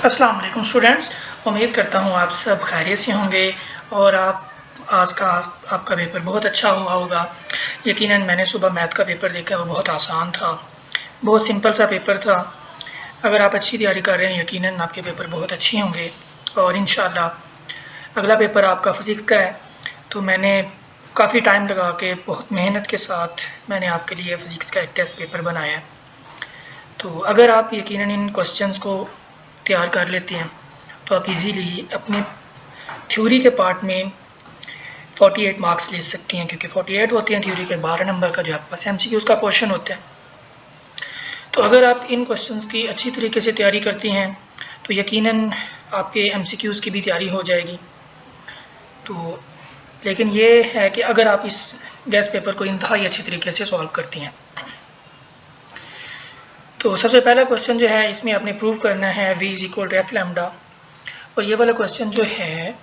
अस्सलाम वालेकुम स्टूडेंट्स, उम्मीद करता हूँ आप सब खैरियत से होंगे और आपका पेपर बहुत अच्छा हुआ होगा। यकीनन मैंने सुबह मैथ का पेपर देखा, वो बहुत आसान था, बहुत सिंपल सा पेपर था। अगर आप अच्छी तैयारी कर रहे हैं यकीनन आपके पेपर बहुत अच्छे होंगे और इंशाल्लाह अगला पेपर आपका फ़िज़िक्स का है। तो मैंने काफ़ी टाइम लगा के बहुत मेहनत के साथ मैंने आपके लिए फ़िज़िक्स का एक टेस्ट पेपर बनाया है। तो अगर आप यकीनन इन क्वेश्चंस को तैयार कर लेते हैं तो आप इजीली अपने थ्योरी के पार्ट में 48 मार्क्स ले सकती हैं, क्योंकि 48 होते हैं थ्योरी के 12 नंबर का जो आपके पास एमसीक्यूज़ का पोर्शन होता है। तो अगर आप इन क्वेश्चंस की अच्छी तरीके से तैयारी करती हैं तो यकीनन आपके एमसीक्यूज़ की भी तैयारी हो जाएगी। तो लेकिन ये है कि अगर आप इस गैस पेपर को इंतहाई अच्छी तरीके से सॉल्व करती हैं। तो सबसे पहला क्वेश्चन जो है इसमें आपने प्रूव करना है v is equal to f lambda. और ये वाला क्वेश्चन जो है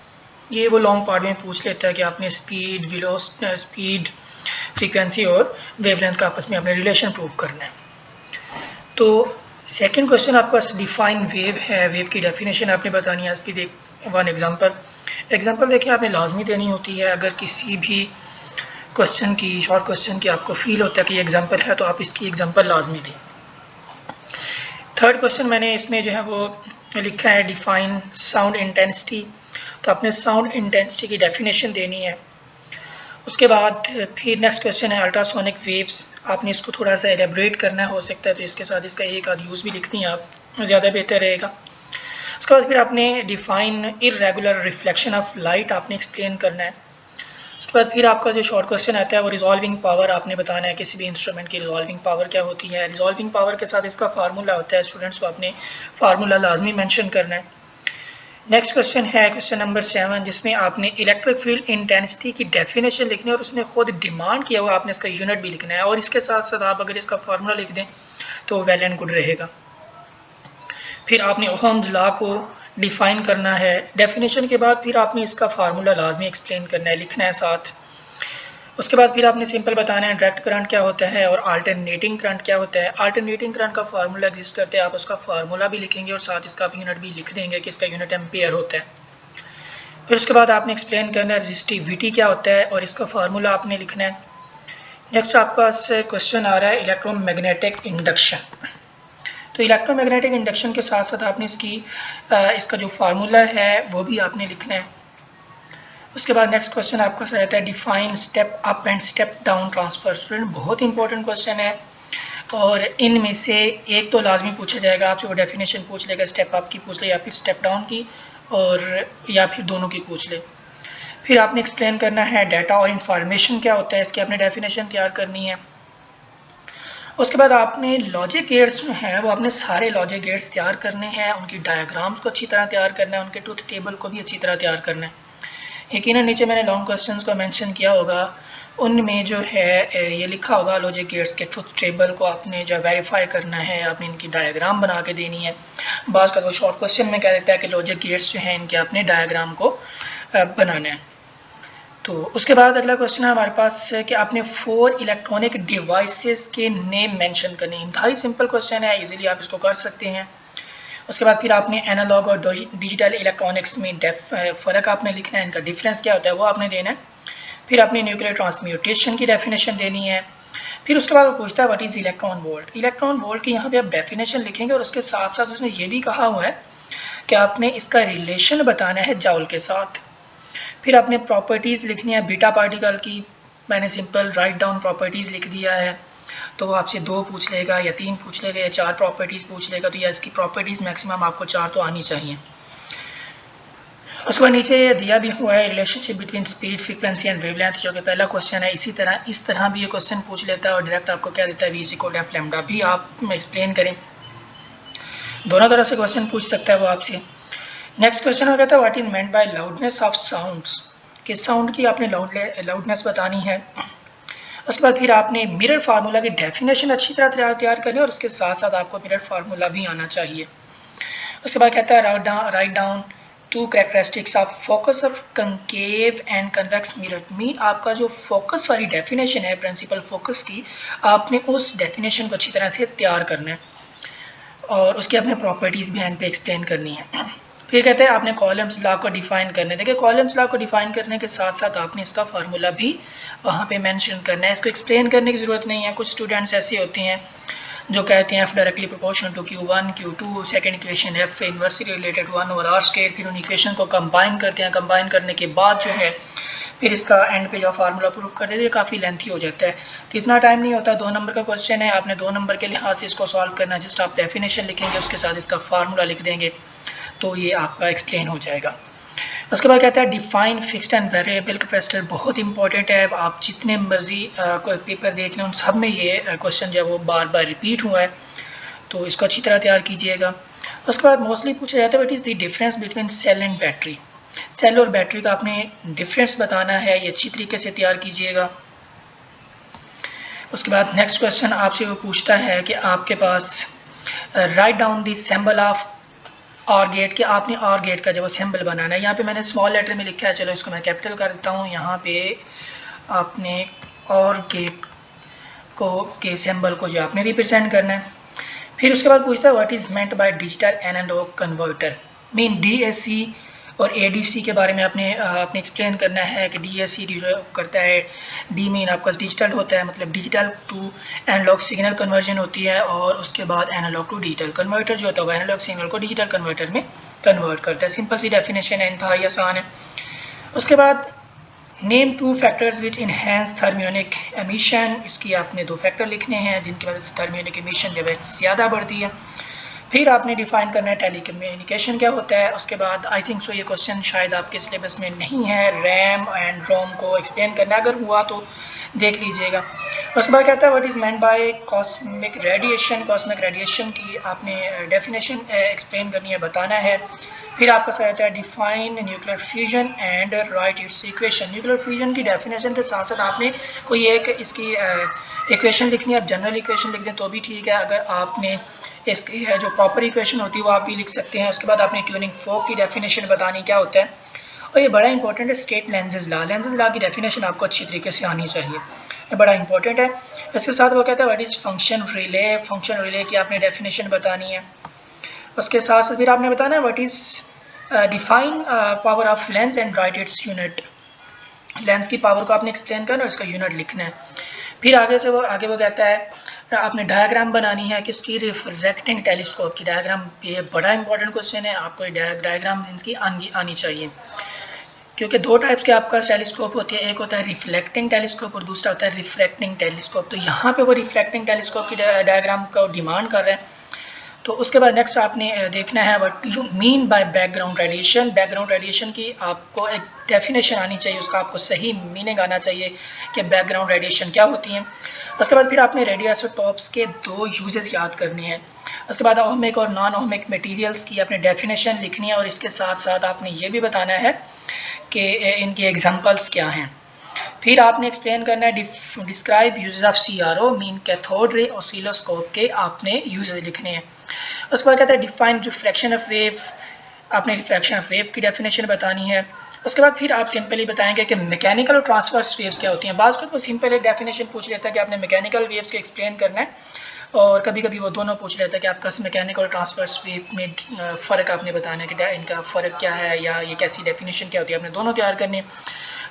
ये वो लॉन्ग पार्ट में पूछ लेता है कि आपने स्पीड फ्रीक्वेंसी और वेवलेंथ का आपस में आपने रिलेशन प्रूव करना है। तो सेकंड क्वेश्चन आपका डिफाइन वेव है, वेव की डेफिनेशन आपने बतानी है। इसकी वन एग्जांपल देखिए आपने लाजमी देनी होती है। अगर किसी भी क्वेश्चन की शॉर्ट क्वेश्चन की आपको फील होता है कि एग्जांपल है तो आप इसकी एग्जांपल लाजमी दें। थर्ड क्वेश्चन मैंने इसमें जो है वो लिखा है डिफाइन साउंड इंटेंसिटी। तो आपने साउंड इंटेंसिटी की डेफिनेशन देनी है। उसके बाद फिर नेक्स्ट क्वेश्चन है अल्ट्रासोनिक वेव्स। आपने इसको थोड़ा सा एलेबरेट करना हो सकता है तो इसके साथ इसका एक आध यूज़ भी लिखती हैं आप, ज़्यादा बेहतर रहेगा। उसके बाद फिर आपने define irregular reflection of light आपने एक्सप्लेन करना है। उसके बाद फिर आपका जो शॉर्ट क्वेश्चन आता है वो रिजॉल्विंग पावर आपने बताना है। किसी भी इंस्ट्रूमेंट की रिजॉल्विंग पावर क्या होती है। रिजॉल्विंग पावर के साथ इसका फार्मूला होता है, स्टूडेंट्स को आपने फार्मूला लाजमी मेंशन करना है। नेक्स्ट क्वेश्चन है क्वेश्चन नंबर 7, जिसमें आपने इलेक्ट्रिक फील्ड इंटेंसिटी की डेफिनेशन लिखनी है और उसने खुद डिमांड किया हुआ आपने इसका यूनिट भी लिखना है। और इसके साथ साथ आप अगर इसका फार्मूला लिख दें तो वेल एंड गुड रहेगा। फिर आपने ओहम्स लॉ को डिफाइन करना है। डेफिनेशन के बाद फिर आपने इसका फार्मूला लाजमी एक्सप्लेन करना है, लिखना है साथ। उसके बाद फिर आपने सिंपल बताना है डायरेक्ट करंट क्या होता है और अल्टरनेटिंग करंट क्या होता है। अल्टरनेटिंग करंट का फार्मूला एग्जिस्ट करता है, आप उसका फार्मूला भी लिखेंगे और साथ इसका यूनिट भी लिख देंगे कि इसका यूनिट एम्पेयर होता है। फिर उसके बाद आपने एक्सप्लेन करना है रेजिस्टिविटी क्या होता है और इसका फार्मूला आपने लिखना है। नेक्स्ट आपका क्वेश्चन आ रहा है इलेक्ट्रोमैग्नेटिक इंडक्शन। तो इलेक्ट्रोमैग्नेटिक इंडक्शन के साथ साथ आपने इसका जो फार्मूला है वो भी आपने लिखना है। उसके बाद नेक्स्ट क्वेश्चन आपका रहता है define step up and step down transfer. Student बहुत इंपॉर्टेंट क्वेश्चन है और इनमें से एक तो लाजमी पूछा जाएगा आपसे, वो डेफिनेशन पूछ लेगा, स्टेप अप की पूछ ले या फिर स्टेप डाउन की, और या फिर दोनों की पूछ ले। फिर आपने एक्सप्लेन करना है डाटा और इंफॉर्मेशन क्या होता है, इसकी आपने डेफिनेशन तैयार करनी है। उसके बाद आपने लॉजिक गेट्स जो हैं वो आपने सारे लॉजिक गेट्स तैयार करने हैं, उनकी डायग्राम्स को अच्छी तरह तैयार करना है, उनके ट्रुथ टेबल को भी अच्छी तरह तैयार करना है। यकीनन नीचे मैंने लॉन्ग क्वेश्चंस को मेंशन किया होगा, उनमें जो है ये लिखा होगा लॉजिक गेट्स के ट्रुथ टेबल को आपने जो वेरीफाई करना है, आपने इनकी डायग्राम बना के देनी है। बाज़ का वो शॉर्ट क्वेश्चन में कह देता है कि लॉजिक गेट्स जो हैं इनके आपने डायग्राम को बनाना है। तो उसके बाद अगला क्वेश्चन है हमारे पास कि आपने 4 इलेक्ट्रॉनिक डिवाइसेस के नेम मेंशन करने। इंतहाई सिंपल क्वेश्चन है, इजीली आप इसको कर सकते हैं। उसके बाद फिर आपने एनालॉग और डिजिटल इलेक्ट्रॉनिक्स में फ़र्क आपने लिखना है, इनका डिफरेंस क्या होता है वो आपने देना है। फिर आपने न्यूक्लियर ट्रांसम्यूटेशन की डेफिनेशन देनी है। फिर उसके बाद वो पूछता है what is electron volt. Electron volt की यहाँ पे आप डेफिनेशन लिखेंगे और उसके साथ साथ उसने ये भी कहा हुआ है कि आपने इसका रिलेशन बताना है जाउल के साथ। फिर आपने प्रॉपर्टीज़ लिखनी है बीटा पार्टिकल की। मैंने सिंपल राइट डाउन प्रॉपर्टीज़ लिख दिया है। तो आपसे 2 पूछ लेगा या 3 पूछ लेगा या 4 प्रॉपर्टीज़ पूछ लेगा, तो या इसकी प्रॉपर्टीज़ मैक्सिमम आपको 4 तो आनी चाहिए। उसके बाद नीचे ये दिया भी हुआ है relationship between speed frequency and wavelength, जो कि पहला क्वेश्चन है। इस तरह भी ये क्वेश्चन पूछ लेता है और डायरेक्ट आपको क्या देता है v equal to f lambda. भी आप एक्सप्लेन करें, दोनों तरह से क्वेश्चन पूछ सकता है वो आपसे। नेक्स्ट क्वेश्चन हो जाता है what is meant by loudness of sounds. कि साउंड की आपने लाउडनेस बतानी है। उसके बाद फिर आपने मिरर फार्मूला की डेफिनेशन अच्छी तरह तैयार करनी है और उसके साथ साथ आपको मिरर फार्मूला भी आना चाहिए। उसके बाद कहता है write down 2 characteristics of focus of concave and convex mirror. आपका जो फोकस वाली डेफिनेशन है प्रिंसिपल फोकस की, आपने उस डेफिनेशन को अच्छी तरह से तैयार करना है। और उसकी अपने प्रॉपर्टीज़ भी एंड पे एक्सप्लेन करनी है। फिर कहते हैं आपने कॉलम्स लॉ को डिफाइन करने, देखिए कॉलम्स लॉ को डिफाइन करने के साथ साथ आपने इसका फार्मूला भी वहाँ पे मेंशन करना है। इसको एक्सप्लेन करने की ज़रूरत नहीं है। कुछ स्टूडेंट्स ऐसे होते हैं जो कहते हैं F directly proportional to Q1 Q2, second equation F inversely related 1 over r square, फिर उन इक्वेशन को कंबाइन करते हैं। कंबाइन करने के बाद जो है फिर इसका एंड पे जो फार्मूला प्रूफ कर देते हैं, काफ़ी लेंथी हो जाता है। तो इतना टाइम नहीं होता। 2 नंबर का क्वेश्चन है, आपने 2 नंबर के लिहाज से इसको सॉल्व करना है। जस्ट आप डेफिनेशन लिखेंगे, उसके साथ इसका फार्मूला लिख देंगे तो ये आपका एक्सप्लेन हो जाएगा। उसके बाद कहता है define fixed and variable capacitor, बहुत इंपॉर्टेंट है। आप जितने मर्जी कोई पेपर देख लें उन सब में ये क्वेश्चन जो है वो बार बार रिपीट हुआ है, तो इसको अच्छी तरह तैयार कीजिएगा। उसके बाद मोस्टली पूछा जाता है what is the difference between cell and battery. Cell और बैटरी का आपने डिफरेंस बताना है, ये अच्छी तरीके से तैयार कीजिएगा। उसके बाद नेक्स्ट क्वेश्चन आपसे वो पूछता है कि आपके पास write down the symbol of OR gate, कि आपने और गेट का जो सिंबल बनाना है। यहाँ पे मैंने स्मॉल लेटर में लिखा है, चलो इसको मैं कैपिटल कर देता हूँ। यहाँ पे आपने और गेट को के सिंबल को जो आपने रिप्रेजेंट करना है। फिर उसके बाद पूछता है what is meant by digital analogue converter, mean DAC और ADC के बारे में आपने एक्सप्लेन करना है कि DAC जो करता है, डी मीन आपका डिजिटल होता है, मतलब digital to analogue signal conversion होती है, और उसके बाद एनालॉग टू डिजिटल कन्वर्टर जो होता है वो एनालॉग सिग्नल को डिजिटल कन्वर्टर में कन्वर्ट करता है। सिंपल सी डेफिनेशन है, इंतहाई आसान है। उसके बाद name 2 factors which enhance thermionic emission, इसकी आपने 2 फैक्टर लिखने हैं जिनकी वजह से थर्मियोनिक एमिशन जो है ज़्यादा बढ़ती है। फिर आपने डिफाइन करना है टेली कम्युनिकेशन क्या होता है। उसके बाद आई थिंक सो ये क्वेश्चन शायद आपके सिलेबस में नहीं है, रैम एंड रोम को एक्सप्लेन करना, अगर हुआ तो देख लीजिएगा। उसके बाद कहता है what is meant bye cosmic radiation, cosmic radiation की आपने डेफिनेशन एक्सप्लेन करनी है, बताना है। फिर आपका सवाल आता है define nuclear fusion and right it's equation. Nuclear fusion की डेफिनेशन के साथ साथ आपने कोई एक इसकी इक्वेशन लिखनी है। आप जनरल इक्वेशन लिख दें तो भी ठीक है, अगर आपने इसकी जो प्रॉपर इक्वेशन होती है वो आप भी लिख सकते हैं। उसके बाद आपने ट्यूनिंग फोक की डेफिनेशन बतानी क्या होता है, और ये बड़ा इंपॉर्टेंट है state lenses law. Lenses law की डेफिनेशन आपको अच्छी तरीके से आनी चाहिए, ये बड़ा इंपॉर्टेंट है। इसके साथ वो कहता है what is function relay, function relay की आपने डेफिनेशन बतानी है। उसके साथ साथ फिर आपने बताना है what is define power of lens and right its unit, lens की पावर को आपने एक्सप्लेन करना और इसका यूनिट लिखना है। फिर आगे वो कहता है आपने डायग्राम बनानी है कि उसकी रिफ्रैक्टिंग टेलीस्कोप की डायग्राम, ये बड़ा इंपॉर्टेंट क्वेश्चन है, आपको डायग्राम इसकी आनी चाहिए, क्योंकि 2 टाइप्स के आपका टेलीस्कोप होती है, एक होता है रिफ्लेक्टिंग टेलीस्कोप और दूसरा होता है रिफ्रैक्टिंग टेलीस्कोप। तो यहाँ पे वो रिफ्लेक्टिंग टेलीस्कोप की डायग्राम को डिमांड कर रहे हैं। तो उसके बाद नेक्स्ट आपने देखना है what you mean by background radiation. Background radiation की आपको एक डेफिनेशन आनी चाहिए, उसका आपको सही मीनिंग आना चाहिए कि बैकग्राउंड रेडिएशन क्या होती हैं। उसके बाद फिर आपने रेडियो आइसोटॉप्स के 2 यूजेस याद करने हैं। उसके बाद ओहमिक और नॉन ओहमिक मटेरियल्स की आपने डेफिनेशन लिखनी है, और इसके साथ साथ आपने ये भी बताना है कि इनके एग्जांपल्स क्या हैं। फिर आपने एक्सप्लेन करना है describe uses of CRO mean cathode ray oscilloscope के आपने यूजेस लिखने हैं। उसके बाद कहता है डिफाइन रिफ्लेक्शन ऑफ वेव, आपने रिफ्लेक्शन ऑफ वेव की डेफिनेशन बतानी है। उसके बाद फिर आप सिंपली बताएंगे कि मैकेनिकल और ट्रांसवर्स वेव्स क्या होती हैं। बाज़ को सिंपल एक डेफिनेशन पूछ लेता है कि आपने मैकेनिकल वेव्स को एक्सप्लेन करना है, और कभी कभी वो दोनों पूछ लेता है कि आपका मैकेनिकल और ट्रांसवर्स वेव में फ़र्क आपने बताना है कि इनका फ़र्क क्या है, या ये कैसी डेफिनेशन क्या होती है, आपने दोनों तैयार करने।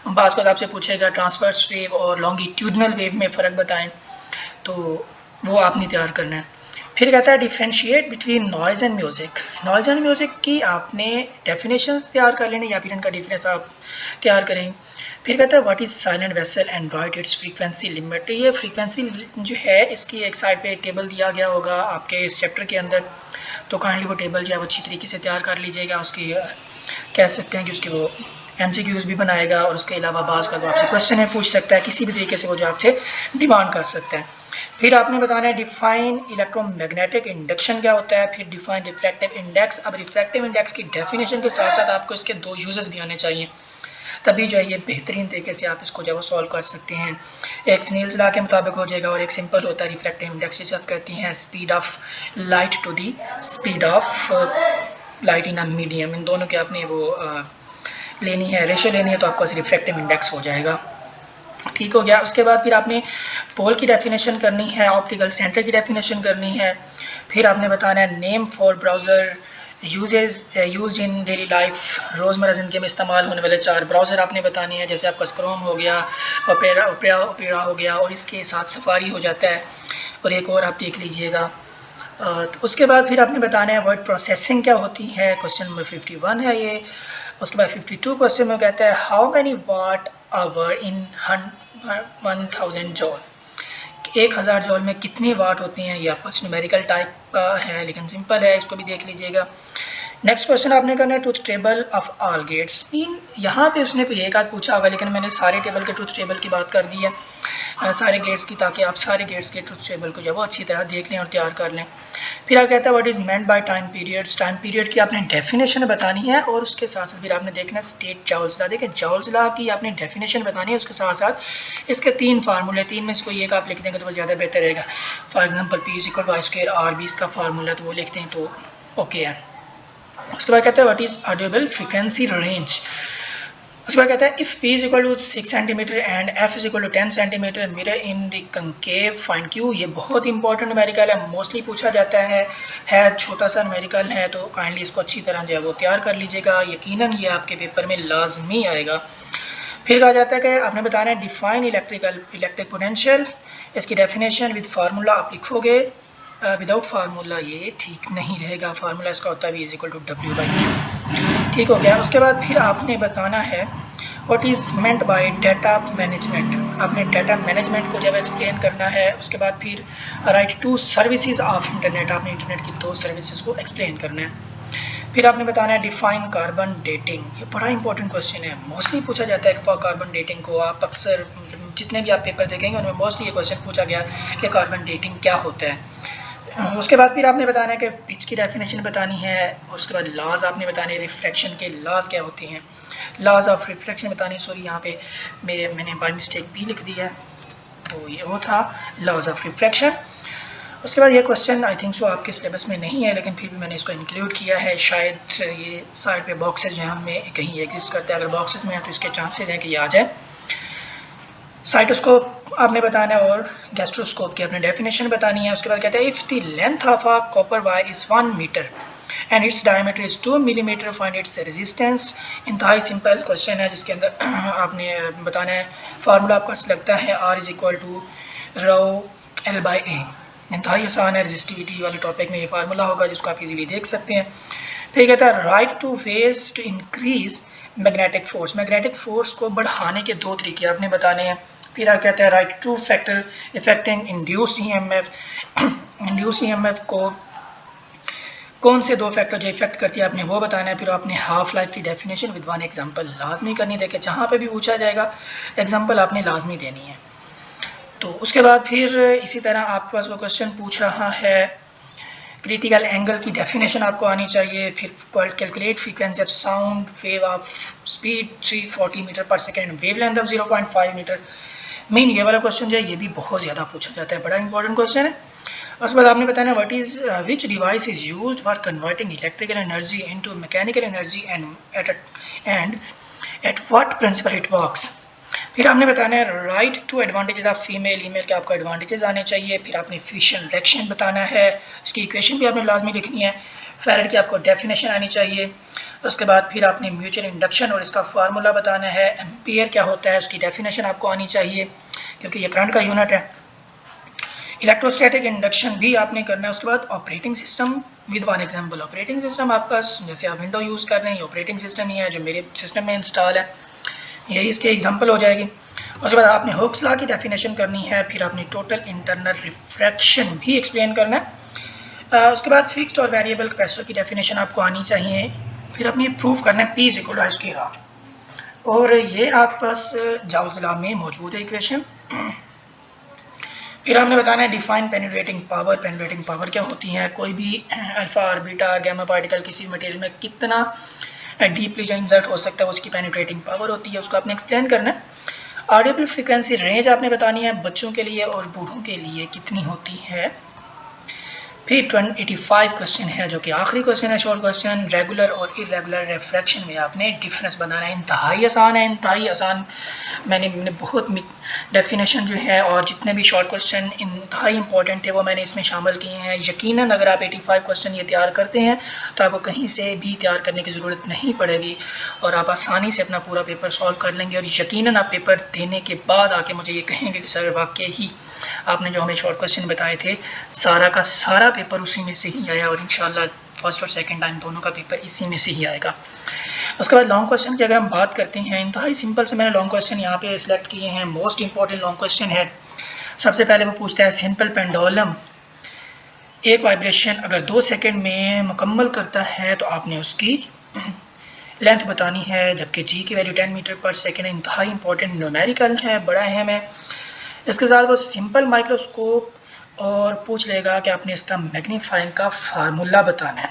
बाज़ को आपसे पूछेगा ट्रांसवर्स वेव और लॉन्गिट्यूडनल वेव में फ़र्क बताएं, तो वो आपने तैयार करना है। फिर कहता है differentiate between noise and music. Noise and music की आपने डेफिनेशंस तैयार कर लेने, या फिर इनका डिफरेंस आप तैयार करें। फिर कहता है what is silent vessel and right it's frequency limit. ये फ्रीक्वेंसी जो है इसकी एक साइड पे टेबल दिया गया होगा आपके इस चैप्टर के अंदर, तो काइंडली वो टेबल जो है अच्छी तरीके से तैयार कर लीजिएगा। उसकी कह सकते हैं कि उसकी वो MCQs भी बनाएगा, और उसके अलावा बाज़ का तो आपसे क्वेश्चन है पूछ सकता है, किसी भी तरीके से वो जो आपसे डिमांड कर सकता है। फिर आपने बताना है डिफाइन इलेक्ट्रोमैग्नेटिक इंडक्शन क्या होता है, फिर डिफाइन रिफ्रैक्टिव इंडेक्स। अब रिफ्रैक्टिव इंडेक्स की डेफिनेशन के साथ साथ आपको इसके 2 यूजेस भी आने चाहिए, तभी जो है ये बेहतरीन तरीके से आप इसको जो है सॉल्व कर सकते हैं। एक स्नेल्स लॉ के मुताबिक हो जाएगा, और एक सिंपल होता है रिफ्रैक्टिव इंडेक्स, जिसे आप कहती हैं speed of light to the speed of light in a medium. इन दोनों के आपने वो लेनी है, रेशो लेनी है, तो आपको रिफ्रैक्टिव इंडेक्स हो जाएगा। ठीक हो गया। उसके बाद फिर आपने पोल की डेफिनेशन करनी है, ऑप्टिकल सेंटर की डेफिनेशन करनी है, फिर आपने बताना है name for browser used in daily life, रोज़मर्रा ज़िंदगी में इस्तेमाल होने वाले 4 ब्राउज़र आपने बताने हैं, जैसे आपका क्रोम हो गया, ओपेरा हो गया, और इसके साथ सफारी हो जाता है, और एक और आप देख लीजिएगा। तो उसके बाद फिर आपने बताना है वर्ड प्रोसेसिंग क्या होती है, क्वेश्चन नंबर 51 है ये। उसके बाद 52 क्वेश्चन में कहता है how many watt hour in 1000 joule, 1000 joule में कितनी वाट होती हैं। ये आपका न्यूमेरिकल टाइप है लेकिन सिंपल है, इसको भी देख लीजिएगा। नेक्स्ट क्वेश्चन आपने करना है truth table of all gates. Mean यहाँ पे उसने एक आध पूछा होगा, लेकिन मैंने सारे टेबल के ट्रूथ टेबल की बात कर दी है, सारे गेट्स की, ताकि आप सारे गेट्स के ट्रूथ टेबल को जो वो अच्छी तरह देख लें और तैयार कर लें। फिर आप कहता है what is meant by time periods, time period की आपने डेफिनेशन बतानी है, और उसके साथ साथ फिर आपने देखना है स्टेट जॉल्स लॉ। देखिए जॉल्स लॉ की आपने डेफिनेशन बतानी है, उसके साथ साथ इसके 3 फार्मूले, 3 में से कोई एक आप लिख देंगे तो वो ज़्यादा बेहतर रहेगा। For example P is equal to I square R, बी इसका फार्मूला, तो वो लिखते हैं तो ओके है। उसके बाद कहते हैं what is audible frequency range. उसके बाद कहता है if p is equal to 6 centimetre and f is equal to 10 centimetre mirror in the concave find q। ये बहुत इंपॉर्टेंट न्यूमेरिकल है, मोस्टली पूछा जाता है छोटा सा न्यूमेरिकल है, तो काइंडली इसको अच्छी तरह जो है वो तैयार कर लीजिएगा, यकीनन ये आपके पेपर में लाजमी आएगा। फिर कहा जाता है कि आपने बताना है डिफाइन इलेक्ट्रिक पोटेंशियल, इसकी डेफिनेशन विद फार्मूला आप लिखोगे, विदाउट फार्मूला ये ठीक नहीं रहेगा, फार्मूला इसका होता है v is equal to w by q। ठीक हो गया। उसके बाद फिर आपने बताना है what is meant by data management, आपने डाटा मैनेजमेंट को जब एक्सप्लेन करना है। उसके बाद फिर write two services of internet, आपने इंटरनेट की 2 सर्विसेज को एक्सप्लेन करना है। फिर आपने बताना है डिफाइन कार्बन डेटिंग, ये बड़ा इंपॉर्टेंट क्वेश्चन है, मोस्टली पूछा जाता है कि कार्बन डेटिंग को आप अक्सर जितने भी आप पेपर देखेंगे उनमें मोस्टली ये क्वेश्चन पूछा गया कि कार्बन डेटिंग क्या होता है। उसके बाद फिर आपने बताना है कि पिच की डेफिनेशन बतानी है, उसके बाद लॉज आपने बताने हैं, रिफ्रैक्शन के लॉज क्या होते हैं, लॉज ऑफ रिफ्लेक्शन बतानी, सॉरी यहाँ पे मैंने बाय मिस्टेक भी लिख दिया है, तो ये वो था लॉज ऑफ रिफ्लेक्शन। उसके बाद ये क्वेश्चन आई थिंक सो आपके सिलेबस में नहीं है, लेकिन फिर भी मैंने इसको इंक्लूड किया है, शायद ये साइड पे बॉक्सेस जो हैं हमें कहीं एग्जिस्ट करते हैं, अगर बॉक्सेस में है तो इसके चांसेस हैं कि ये आ जाए। साइटोस्कोप आपने बताना है और गैस्ट्रोस्कोप की आपने डेफिनेशन बतानी है। उसके बाद कहते हैं if the length of a copper wire is 1 metre and its diameter is 2 millimetre find its resistance. इंतहाई सिंपल क्वेश्चन है जिसके अंदर आपने बताना है, फार्मूला आपका लगता है R is equal to rho L by A. इंतहाई आसान है, रेजिस्टिविटी वाले टॉपिक में ये फार्मूला होगा जिसको आप इजीली देख सकते हैं। फिर कहता है write two ways to increase magnetic force, magnetic force को बढ़ाने के 2 तरीके आपने बताने हैं। फिर आप कहते हैं write two factor affecting induced EMF, induced EMF को कौन से 2 फैक्टर जो इफेक्ट करती है आपने वो बताना है। फिर आपने हाफ लाइफ की डेफिनेशन विद 1 एग्जांपल लाजमी करनी, देखे जहाँ पे भी पूछा जाएगा एग्जांपल आपने लाजमी देनी है। तो उसके बाद फिर इसी तरह आपके पास वो क्वेश्चन पूछ रहा है क्रिटिकल एंगल की डेफिनेशन आपको आनी चाहिए। फिर calculate frequency of sound wave of speed 340 metre पर second, wavelength of 0.5 metre. Main ये वाला क्वेश्चन जो है ये भी बहुत ज़्यादा पूछा जाता है, बड़ा इंपॉर्टेंट क्वेश्चन है। उसके बाद आपने बताना what is which device is used for converting electrical energy into mechanical energy and at what principle it works. फिर आपने बताना है write two advantages of female email के आपको एडवांटेजेस आने चाहिए। फिर आपने फिशन रिएक्शन बताना है, इसकी इक्वेशन भी आपने लाजमी लिखनी है। फेरेड की आपको डेफिनेशन आनी चाहिए। उसके बाद फिर आपने म्यूचुअल इंडक्शन और इसका फार्मूला बताना है। एम्पियर क्या होता है उसकी डेफिनेशन आपको आनी चाहिए क्योंकि ये करंट का यूनिट है। इलेक्ट्रोस्टैटिक इंडक्शन भी आपने करना है। उसके बाद operating system with 1 example, operating system आपका जैसे आप विंडो यूज़ कर रहे हैं ऑपरेटिंग सिस्टम ही है जो मेरे सिस्टम में इंस्टॉल है, यही इसके एग्जांपल हो जाएगी। उसके बाद आपने हुक्स लॉ की डेफिनेशन करनी है। फिर आपने टोटल इंटरनल रिफ्रैक्शन भी एक्सप्लेन करना है। उसके बाद फिक्स्ड और वेरिएबल कैपेसिटर की डेफिनेशन आपको आनी चाहिए। फिर आपने प्रूव करना है P is equal to I square R, और ये आपके पास जॉल्स लॉ में मौजूद है इक्वेशन। फिर हमने बताना है define penetrating power, penetrating power क्या होती है, कोई भी अल्फा और बीटा गैमा पार्टिकल किसी मटेरियल में कितना डीपली जो इंसर्ट हो सकता है उसकी पेनिट्रेटिंग पावर होती है, उसको आपने एक्सप्लेन करना है। ऑडिबल फ्रीक्वेंसी रेंज आपने बतानी है बच्चों के लिए और बूढ़ों के लिए कितनी होती है। फिर 85 क्वेश्चन है जो कि आखिरी क्वेश्चन है, शॉर्ट क्वेश्चन। रेगुलर और इरेगुलर रिफ्रैक्शन में आपने डिफरेंस बनाना है। इंतहाई आसान है, इंतहाई आसान। मैंने बहुत डेफिनेशन जो है और जितने भी शॉर्ट क्वेश्चन इंतहाई इंपॉर्टेंट थे वो मैंने इसमें शामिल किए हैं। यकीनन अगर आप 85 क्वेश्चन ये तैयार करते हैं तो आपको कहीं से भी तैयार करने की ज़रूरत नहीं पड़ेगी और आप आसानी से अपना पूरा पेपर सॉल्व कर लेंगे। और यकीनन आप पेपर देने के बाद आके मुझे ये कहेंगे कि सर वाकई ही आपने जो हमें शॉर्ट क्वेश्चन बताए थे सारा का सारा पेपर उसी में से ही आया और इंशाल्लाह फर्स्ट और सेकंड टाइम दोनों का पेपर इसी में से ही आएगा। उसके बाद लॉन्ग क्वेश्चन की अगर हम बात करते हैं, इंतहाई सिंपल से मैंने लॉन्ग क्वेश्चन यहाँ पे सिलेक्ट किए हैं। मोस्ट इंपॉर्टेंट लॉन्ग क्वेश्चन है। सबसे पहले वो पूछता है सिंपल पेंडुलम एक वाइब्रेशन अगर 2 सेकंड में मुकम्मल करता है तो आपने उसकी लेंथ बतानी है, जबकि जी की वैल्यू 10 मीटर पर सेकेंड है। इंतहाई इंपॉर्टेंट न्यूमेरिकल है, बड़ा अहम है। इसके साथ वो सिंपल माइक्रोस्कोप और पूछ लेगा कि आपने इसका मैग्नीफाइंग का फार्मूला बताना है।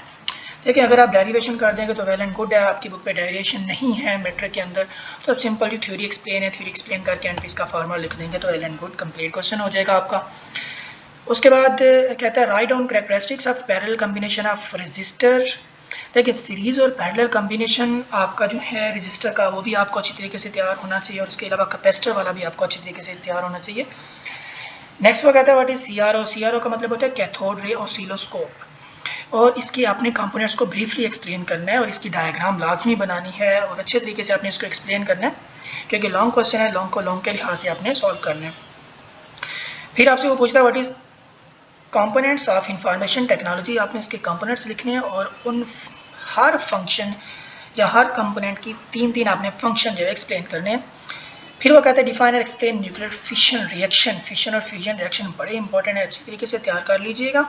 देखिए अगर आप डेरिवेशन कर देंगे तो वेल एंड गुड है, आपकी बुक पे डेरिवेशन नहीं है मैट्रिक के अंदर तो आप सिंपल जो थ्योरी एक्सप्लेन है, थ्योरी एक्सप्लेन करके एंड इसका फार्मूला लिख देंगे तो well and good complete question हो जाएगा आपका। उसके बाद कहता है write down characteristics of parallel combination of register. देखिए सीरीज़ और पैरेलल कॉम्बिनेशन आपका जो है रजिस्टर का वो भी आपको अच्छी तरीके से तैयार होना चाहिए और उसके अलावा कैपेसिटर वाला भी आपको अच्छी तरीके से तैयार होना चाहिए। नेक्स्ट वो कहता है व्हाट इज CRO। CRO का मतलब होता है कैथोड रे ऑसिलोस्कोप और इसकी आपने कंपोनेंट्स को ब्रीफली एक्सप्लेन करना है और इसकी डायग्राम लाजमी बनानी है और अच्छे तरीके से आपने इसको एक्सप्लेन करना है क्योंकि लॉन्ग क्वेश्चन है, लॉन्ग को लॉन्ग के लिहाज से आपने सॉल्व करना है। फिर आपसे वो पूछता है what is components of information technology. आपने इसके कंपोनेंट्स लिखने हैं और उन हर फंक्शन या हर कंपोनेंट की तीन आपने फंक्शन जो है एक्सप्लेन करने हैं। फिर वो कहता है डिफाइन और explain nuclear fission reaction. Fission और फ्यूजन रिएक्शन बड़े इंपॉर्टेंट है, अच्छी तरीके से तैयार कर लीजिएगा।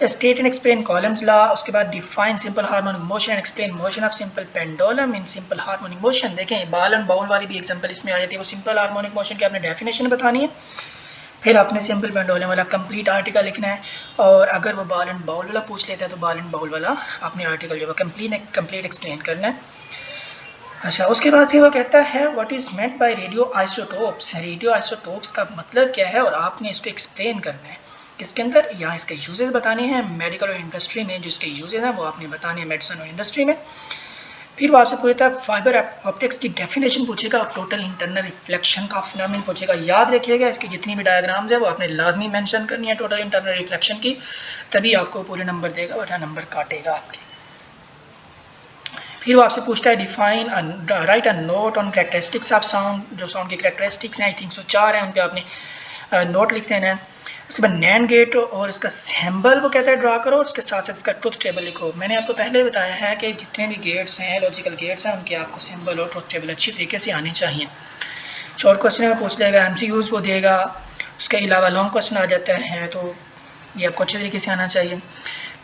State and explain columns law. उसके बाद define simple harmonic motion and explain motion of simple pendulum in simple harmonic motion. देखें बॉल एंड बाउल वाली भी एग्जांपल इसमें आ जाती है, वो सिंपल हार्मोनिक मोशन की आपने डेफिनेशन बतानी है। फिर आपने सिंपल पेंडुलम वाला कंप्लीट आर्टिकल लिखना है और अगर वो बॉल एंड बाउल वाला पूछ लेता है तो बॉल एंड बाउल वाला आपने आर्टिकल जो है कंप्लीट एक्सप्लेन करना है। अच्छा उसके बाद फिर वो कहता है what is meant by radio isotopes. Radio isotopes का मतलब क्या है और आपने इसको एक्सप्लेन करना है किसके अंदर, यहाँ इसके यूजेस बताने हैं मेडिकल और इंडस्ट्री में, जो इसके यूजेस हैं वो आपने बताने हैं मेडिसिन और इंडस्ट्री में। फिर वो आपसे पूछता है फाइबर ऑप्टिक्स की डेफिनेशन पूछेगा और टोटल इंटरनल रिफ्लेक्शन का फिनोमेनन पूछेगा। याद रखिएगा इसकी जितनी भी डायग्राम्स है वो आपने लाजमी मेंशन करनी है टोटल इंटरनल रिफ्लेक्शन की, तभी आपको पूरे नंबर देगा वरना नंबर काटेगा आपके। फिर वो आपसे पूछता है define right a note on characteristics of sound. जो साउंड की कैरेक्टरिस्टिक्स हैं 304 हैं उन पर आपने नोट लिख देना है। उसके बाद नैन गेट और इसका सिंबल वो कहता है ड्रा करो और उसके साथ साथ इसका ट्रुथ टेबल लिखो। मैंने आपको पहले बताया है कि जितने भी गेट्स हैं लॉजिकल गेट्स हैं उनके आपको सिंबल और ट्रुथ टेबल अच्छी तरीके से आने चाहिए। शॉर्ट क्वेश्चन में पूछ लेगा, MCQs वो देगा। उसके अलावा लॉन्ग क्वेश्चन आ जाता है तो ये आपको अच्छे तरीके से आना चाहिए।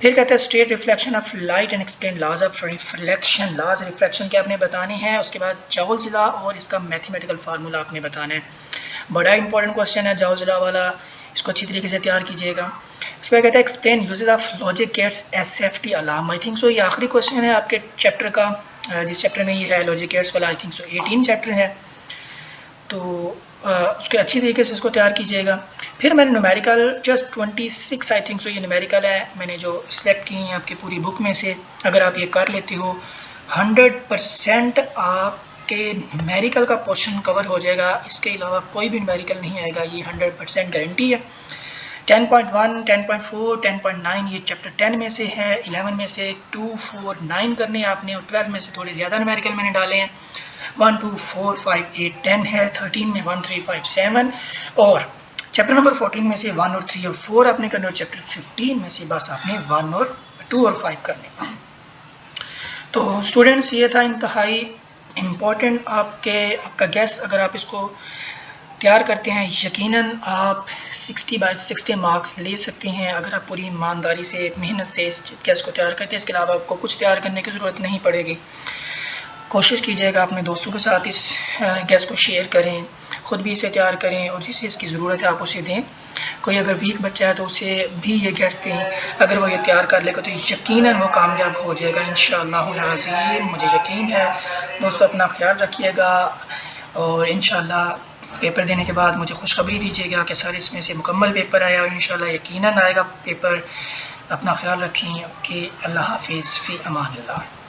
फिर कहता है state reflection of light and explain laws of reflection. Laws reflection के आपने बताने हैं। उसके बाद जाउल्स लॉ और इसका मैथमेटिकल फार्मूला आपने बताना है। बड़ा इंपॉर्टेंट क्वेश्चन है जाउल्स लॉ वाला, इसको अच्छी तरीके से तैयार कीजिएगा। इसके बाद कहता है explain uses of logic gates SFT alarm. I think so ये आखिरी क्वेश्चन है आपके चैप्टर का, जिस चैप्टर में ये है लॉजिक गेट्स वाला। आई थिंक सो 18 चैप्टर है तो उसके अच्छी तरीके से इसको तैयार कीजिएगा। फिर मैंने numerical just 26 I think so ये न्यूमेरिकल है मैंने जो सिलेक्ट की हैं आपकी पूरी बुक में से। अगर आप ये कर लेते हो 100% आपके न्यूमेरिकल का पोर्शन कवर हो जाएगा। इसके अलावा कोई भी न्यूमेरिकल नहीं आएगा, ये 100% गारंटी है। 10.1, 10.4, 10.9 ये चैप्टर 10 में से है। 11 में से 2, 4, 9 करने आपने और 12 में से थोड़े ज़्यादा न्यूमेरिकल मैंने डाले हैं। 1, 2, 4, 5, 8, 10 है। 13 में 1, 3, 5, 7 और चैप्टर नंबर 14 में से 1 और 3 और 4 आपने करने और चैप्टर 15 में से बस आपने 1 और 2 और 5 करने। तो स्टूडेंट्स ये था इंतहाई इम्पोर्टेंट आपका गेस। अगर आप इसको तैयार करते हैं यकीनन आप 60/60 मार्क्स ले सकते हैं अगर आप पूरी ईमानदारी से मेहनत से इस गेस को तैयार करते हैं। इसके अलावा आपको कुछ तैयार करने की ज़रूरत नहीं पड़ेगी। कोशिश कीजिएगा अपने दोस्तों के साथ इस गेस को शेयर करें, ख़ुद भी इसे तैयार करें और जिसे इसकी ज़रूरत है आप उसे दें। कोई अगर वीक बच्चा है तो उसे भी ये गेस दें, अगर वो ये तैयार कर लेगा तो यकीनन वो कामयाब हो जाएगा इंशाअल्लाह अज़ीम, मुझे यकीन है। दोस्तों अपना ख्याल रखिएगा और इंशाअल्लाह पेपर देने के बाद मुझे खुशखबरी दीजिएगा कि सर इसमें से मुकम्मल पेपर आया और इंशाल्लाह यकीनन आएगा पेपर। अपना ख्याल रखें। ओके, अल्लाह हाफिज़, फ़ी अमान अल्लाह।